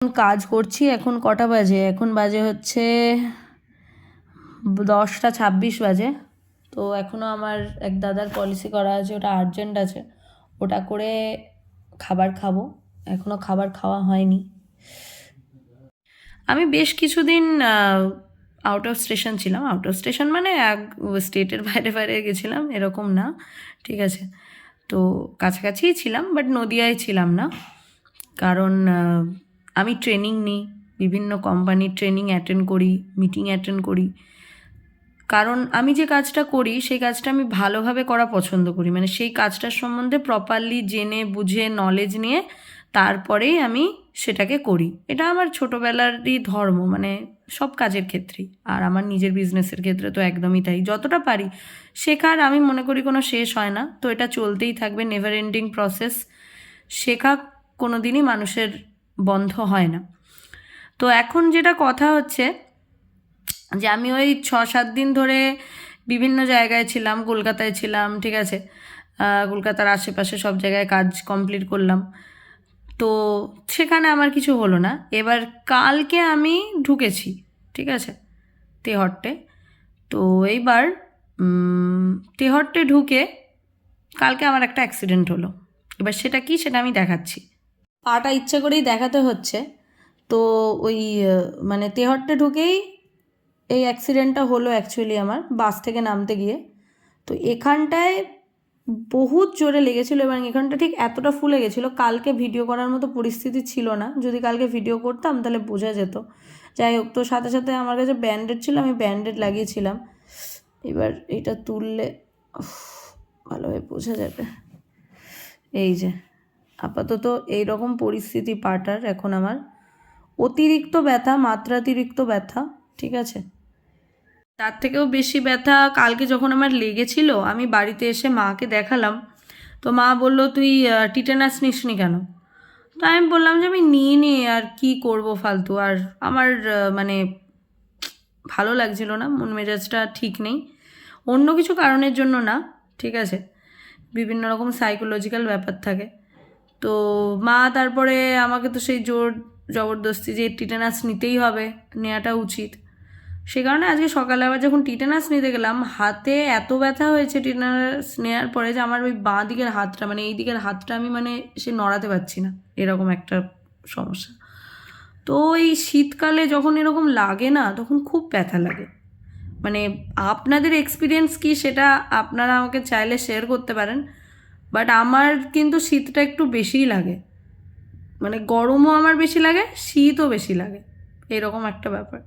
কাজ করছি। এখন কটা বাজে? এখন বাজে হচ্ছে 10:26 বাজে। তো এখনও আমার এক দাদার পলিসি করা আছে, ওটা আর্জেন্ট আছে, ওটা করে খাবার খাবো। এখনও খাবার খাওয়া হয়নি। আমি বেশ কিছুদিন আউট অফ স্টেশন ছিলাম। আউট অফ স্টেশন মানে স্টেটের বাইরে বাইরে গেছিলাম এরকম না, ঠিক আছে। তো কাছাকাছিই ছিলাম, বাট নদিয়ায় ছিলাম না। কারণ আমি ট্রেনিং নিই, বিভিন্ন কোম্পানির ট্রেনিং অ্যাটেন্ড করি, মিটিং অ্যাটেন্ড করি। কারণ আমি যে কাজটা করি সেই কাজটা আমি ভালোভাবে করা পছন্দ করি, মানে সেই কাজটার সম্বন্ধে প্রপারলি জেনে বুঝে নলেজ নিয়ে তারপরেই আমি সেটাকে করি। এটা আমার ছোটোবেলারই ধর্ম, মানে সব কাজের ক্ষেত্রেই। আর আমার নিজের বিজনেসের ক্ষেত্রে তো একদমই তাই। যতটা পারি শেখার আমি মনে করি কোনো শেষ হয় না, তো এটা চলতেই থাকবে, নেভার এন্ডিং প্রসেস। শেখা কোনো দিনই মানুষের বন্ধ হয় না। তো এখন যেটা কথা হচ্ছে যে আমি ওই 6-7 দিন ধরে বিভিন্ন জায়গায় ছিলাম, কলকাতায় ছিলাম, ঠিক আছে। কলকাতার আশেপাশে সব জায়গায় কাজ কমপ্লিট করলাম। তো সেখানে আমার কিছু হলো না। এবার কালকে আমি ঢুকেছি, ঠিক আছে, তেহট্টে। তো এইবার তেহট্টে ঢুকে কালকে আমার একটা অ্যাক্সিডেন্ট হলো। এবার সেটা কি, সেটা আমি দেখাচ্ছি। পাটা ইচ্ছে করেই দেখাতে হচ্ছে। তো ওই মানে তেহট্টে ঢুকেই এই অ্যাক্সিডেন্টটা হলো অ্যাকচুয়ালি আমার বাস থেকে নামতে গিয়ে। তো এখানটায় বহুত জোরে লেগেছিলো এবং এখানটা ঠিক এতটা ফুলে গেছিলো, কালকে ভিডিও করার মতো পরিস্থিতি ছিল না। যদি কালকে ভিডিও করতাম তাহলে বোঝা যেত। যাই হোক, তো সাথে সাথে আমার কাছে ব্যান্ডেড ছিল, আমি ব্যান্ডেড লাগিয়েছিলাম। এবার এটা তুললে ভালোভাবে বোঝা যাবে। এই যে আপাতত এইরকম পরিস্থিতি পাটার এখন আমার। অতিরিক্ত ব্যথা, মাত্রাতিরিক্ত ব্যথা, ঠিক আছে। তার থেকেও বেশি ব্যথা কালকে যখন আমার লেগেছিল, আমি বাড়িতে এসে মাকে দেখালাম। তো মা বলল, তুই টিটেনাস নিসনি কেন? তো আমি বললাম যে আমি নিইনি, আর কি করব ফালতু। আর আমার মানে ভালো লাগছিল না, মন মেজাজটা ঠিক নেই, অন্য কিছু কারণের জন্য না, ঠিক আছে। বিভিন্ন রকম সাইকোলজিক্যাল ব্যাপার থাকে। তো মা তারপরে আমাকে তো সেই জোর জবরদস্তি যে টিটেনাস নিতেই হবে, নেওয়াটা উচিত। সে কারণে আজকে সকালে আবার যখন টিটেনাস নিতে গেলাম, হাতে এত ব্যথা হয়েছে টিটেনাস নেওয়ার পরে যে আমার ওই বাঁ দিকের হাতটা, মানে এই দিকের হাতটা আমি মানে সে নড়াতে পারছি না, এরকম একটা সমস্যা। তো এই শীতকালে যখন এরকম লাগে না, তখন খুব ব্যথা লাগে। মানে আপনাদের এক্সপিরিয়েন্স কি সেটা আপনারা আমাকে চাইলে শেয়ার করতে পারেন, বাট আমার কিন্তু শীতটা একটু বেশিই লাগে। মানে গরমও আমার বেশি লাগে, শীতও বেশি লাগে, এরকম একটা ব্যাপার।